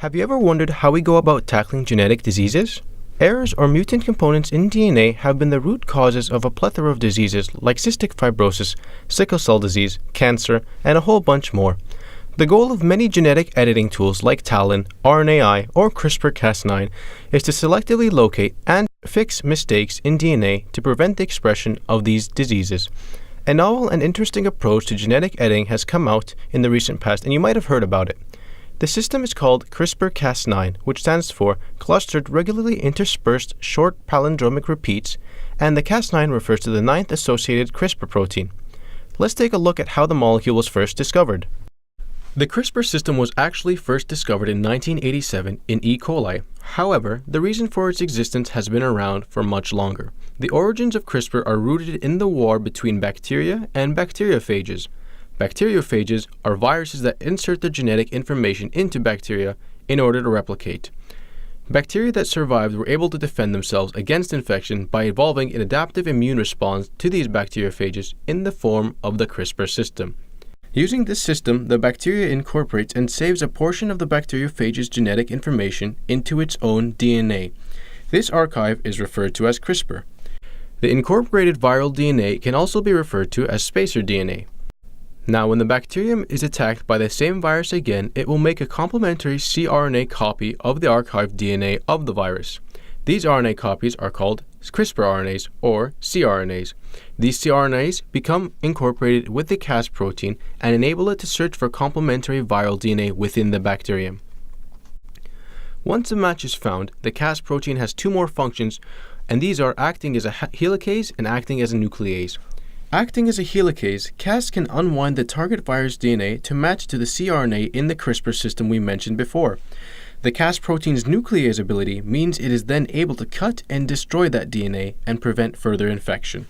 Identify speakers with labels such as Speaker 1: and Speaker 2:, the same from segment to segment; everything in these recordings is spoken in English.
Speaker 1: Have you ever wondered how we go about tackling genetic diseases? Errors or mutant components in DNA have been the root causes of a plethora of diseases like cystic fibrosis, sickle cell disease, cancer, and a whole bunch more. The goal of many genetic editing tools like TALEN, RNAi, or CRISPR-Cas9 is to selectively locate and fix mistakes in DNA to prevent the expression of these diseases. A novel and interesting approach to genetic editing has come out in the recent past, and you might have heard about it. The system is called CRISPR-Cas9, which stands for Clustered Regularly Interspersed Short Palindromic Repeats, and the Cas9 refers to the 9th associated CRISPR protein. Let's take a look at how the molecule was first discovered. The CRISPR system was actually first discovered in 1987 in E. coli. However, the reason for its existence has been around for much longer. The origins of CRISPR are rooted in the war between bacteria and bacteriophages. Bacteriophages are viruses that insert their genetic information into bacteria in order to replicate. Bacteria that survived were able to defend themselves against infection by evolving an adaptive immune response to these bacteriophages in the form of the CRISPR system. Using this system, the bacteria incorporates and saves a portion of the bacteriophage's genetic information into its own DNA. This archive is referred to as CRISPR. The incorporated viral DNA can also be referred to as spacer DNA. Now, when the bacterium is attacked by the same virus again, it will make a complementary cRNA copy of the archived DNA of the virus. These RNA copies are called CRISPR RNAs or cRNAs. These cRNAs become incorporated with the CAS protein and enable it to search for complementary viral DNA within the bacterium. Once a match is found, the CAS protein has two more functions, and these are acting as a helicase and acting as a nuclease. Acting as a helicase, CAS can unwind the target virus DNA to match to the cRNA in the CRISPR system we mentioned before. The CAS protein's nuclease ability means it is then able to cut and destroy that DNA and prevent further infection.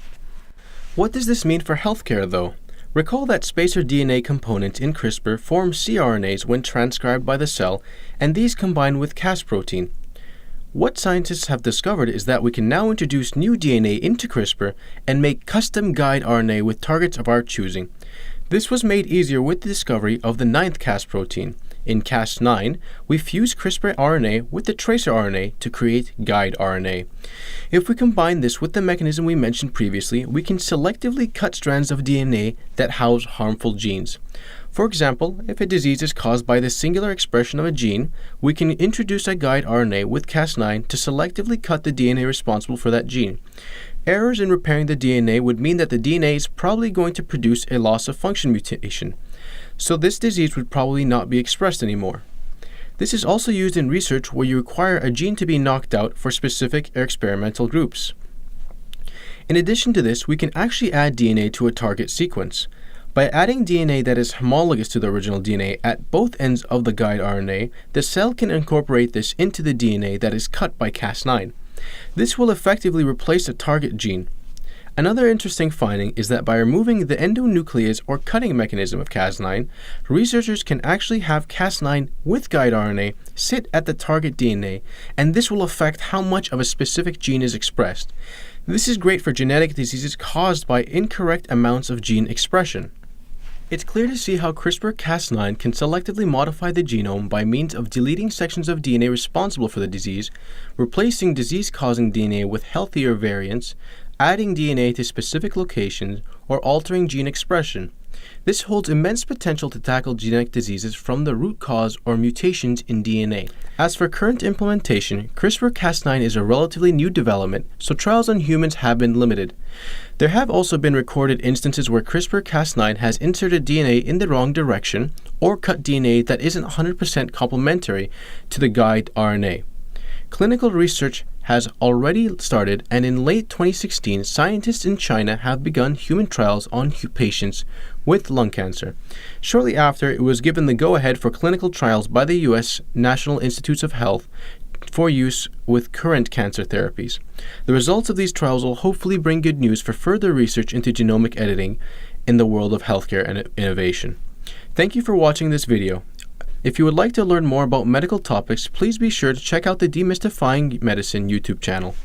Speaker 1: What does this mean for healthcare, though? Recall that spacer DNA components in CRISPR form cRNAs when transcribed by the cell, and these combine with CAS protein. What scientists have discovered is that we can now introduce new DNA into CRISPR and make custom guide RNA with targets of our choosing. This was made easier with the discovery of the 9th CAS protein. In Cas9, we fuse CRISPR RNA with the tracer RNA to create guide RNA. If we combine this with the mechanism we mentioned previously, we can selectively cut strands of DNA that house harmful genes. For example, if a disease is caused by the singular expression of a gene, we can introduce a guide RNA with Cas9 to selectively cut the DNA responsible for that gene. Errors in repairing the DNA would mean that the DNA is probably going to produce a loss of function mutation, so this disease would probably not be expressed anymore. This is also used in research where you require a gene to be knocked out for specific experimental groups. In addition to this, we can actually add DNA to a target sequence. By adding DNA that is homologous to the original DNA at both ends of the guide RNA, the cell can incorporate this into the DNA that is cut by Cas9. This will effectively replace a target gene. Another interesting finding is that by removing the endonuclease or cutting mechanism of Cas9, researchers can actually have Cas9 with guide RNA sit at the target DNA, and this will affect how much of a specific gene is expressed. This is great for genetic diseases caused by incorrect amounts of gene expression. It's clear to see how CRISPR-Cas9 can selectively modify the genome by means of deleting sections of DNA responsible for the disease, replacing disease-causing DNA with healthier variants, adding DNA to specific locations, or altering gene expression. This holds immense potential to tackle genetic diseases from the root cause or mutations in DNA. As for current implementation, CRISPR-Cas9 is a relatively new development, so trials on humans have been limited. There have also been recorded instances where CRISPR-Cas9 has inserted DNA in the wrong direction or cut DNA that isn't 100% complementary to the guide RNA. Clinical research has already started, and in late 2016, scientists in China have begun human trials on patients with lung cancer. Shortly after, it was given the go-ahead for clinical trials by the U.S. National Institutes of Health for use with current cancer therapies. The results of these trials will hopefully bring good news for further research into genomic editing in the world of healthcare and innovation. Thank you for watching this video. If you would like to learn more about medical topics, please be sure to check out the Demystifying Medicine YouTube channel.